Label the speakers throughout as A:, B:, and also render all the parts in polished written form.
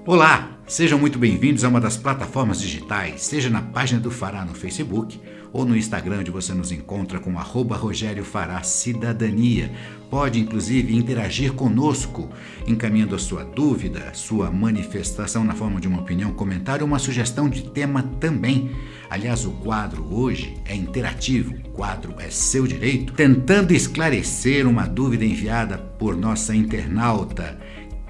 A: Olá, sejam muito bem-vindos a uma das plataformas digitais, seja na página do Fará no Facebook ou no Instagram, onde você nos encontra com @RogérioFará Cidadania. Pode, inclusive, interagir conosco, encaminhando a sua dúvida, sua manifestação na forma de uma opinião, comentário ou uma sugestão de tema também. Aliás, o quadro hoje é interativo, o quadro é seu direito, tentando esclarecer uma dúvida enviada por nossa internauta,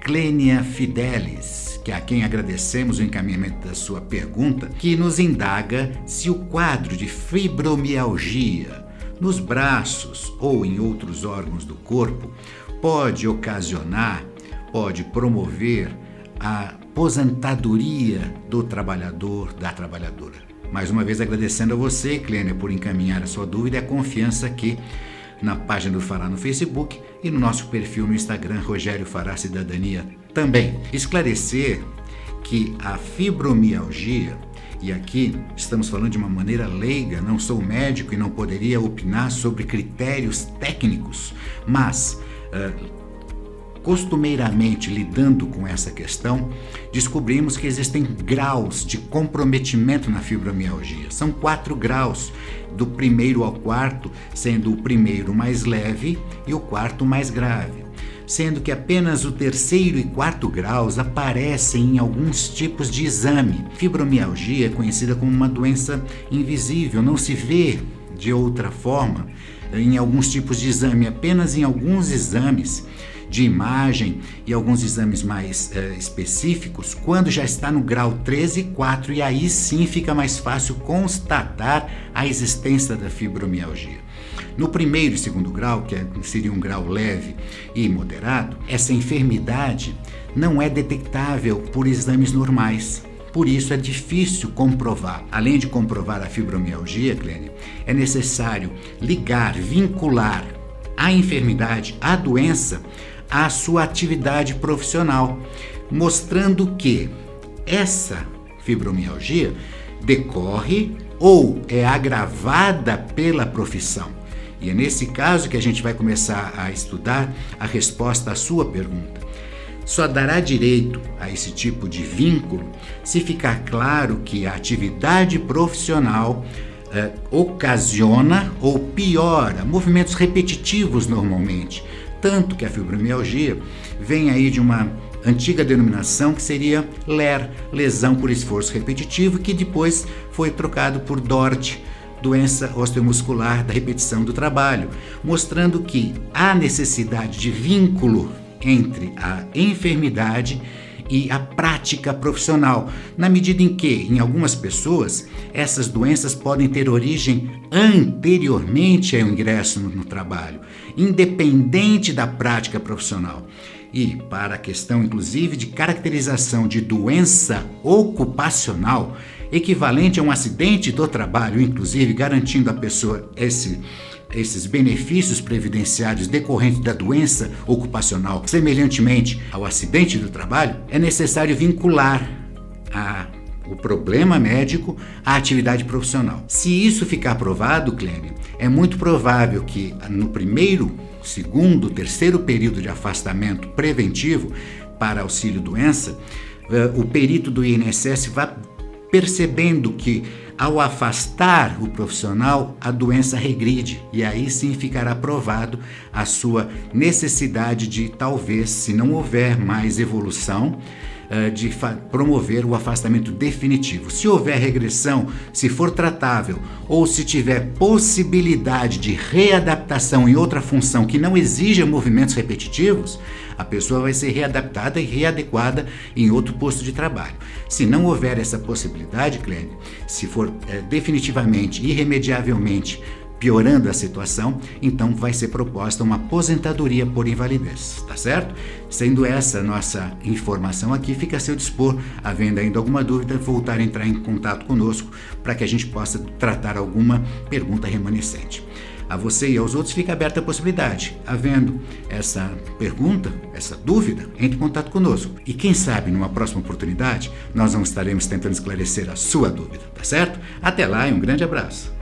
A: Clênia Fidelis, que a quem agradecemos o encaminhamento da sua pergunta, que nos indaga se o quadro de fibromialgia nos braços ou em outros órgãos do corpo pode promover a aposentadoria do trabalhador, da trabalhadora. Mais uma vez agradecendo a você, Clênia, por encaminhar a sua dúvida e a confiança aqui na página do Fará no Facebook e no nosso perfil no Instagram, Rogério Fará Cidadania também. Esclarecer que a fibromialgia, e aqui estamos falando de uma maneira leiga, não sou médico e não poderia opinar sobre critérios técnicos, mas costumeiramente lidando com essa questão, descobrimos que existem graus de comprometimento na fibromialgia. São 4 graus, do primeiro ao quarto, sendo o primeiro mais leve e o quarto mais grave. Sendo que apenas o terceiro e quarto graus aparecem em alguns tipos de exame. Fibromialgia é conhecida como uma doença invisível, não se vê de outra forma em alguns tipos de exame, apenas em alguns exames de imagem e alguns exames mais específicos, quando já está no grau 3 e 4, e aí sim fica mais fácil constatar a existência da fibromialgia. No primeiro e segundo grau, que seria um grau leve e moderado, essa enfermidade não é detectável por exames normais. Por isso é difícil comprovar. Além de comprovar a fibromialgia, Clênia, é necessário vincular a enfermidade, a doença, à sua atividade profissional, mostrando que essa fibromialgia decorre ou é agravada pela profissão. E é nesse caso que a gente vai começar a estudar a resposta à sua pergunta. Só dará direito a esse tipo de vínculo se ficar claro que a atividade profissional ocasiona ou piora movimentos repetitivos normalmente. Tanto que a fibromialgia vem aí de uma antiga denominação que seria LER, lesão por esforço repetitivo, que depois foi trocado por DORT, doença osteomuscular da repetição do trabalho, mostrando que há necessidade de vínculo entre a enfermidade e a prática profissional, na medida em que, em algumas pessoas, essas doenças podem ter origem anteriormente ao ingresso no trabalho, independente da prática profissional. E para a questão, inclusive, de caracterização de doença ocupacional, equivalente a um acidente do trabalho, inclusive garantindo à pessoa esses benefícios previdenciários decorrentes da doença ocupacional, semelhantemente ao acidente do trabalho, é necessário vincular o problema médico à atividade profissional. Se isso ficar provado, Clênia, é muito provável que no primeiro, segundo, terceiro período de afastamento preventivo para auxílio-doença, o perito do INSS vá percebendo que ao afastar o profissional, a doença regride, e aí sim ficará provado a sua necessidade de, talvez, se não houver mais evolução, de promover o afastamento definitivo. Se houver regressão, se for tratável, ou se tiver possibilidade de readaptação em outra função que não exija movimentos repetitivos, a pessoa vai ser readaptada e readequada em outro posto de trabalho. Se não houver essa possibilidade, Clênia, se for definitivamente, irremediavelmente piorando a situação, então vai ser proposta uma aposentadoria por invalidez, tá certo? Sendo essa nossa informação aqui, fica a seu dispor, havendo ainda alguma dúvida, voltar a entrar em contato conosco para que a gente possa tratar alguma pergunta remanescente. A você e aos outros fica aberta a possibilidade. Havendo essa pergunta, essa dúvida, entre em contato conosco. E quem sabe, numa próxima oportunidade, nós não estaremos tentando esclarecer a sua dúvida, tá certo? Até lá e um grande abraço.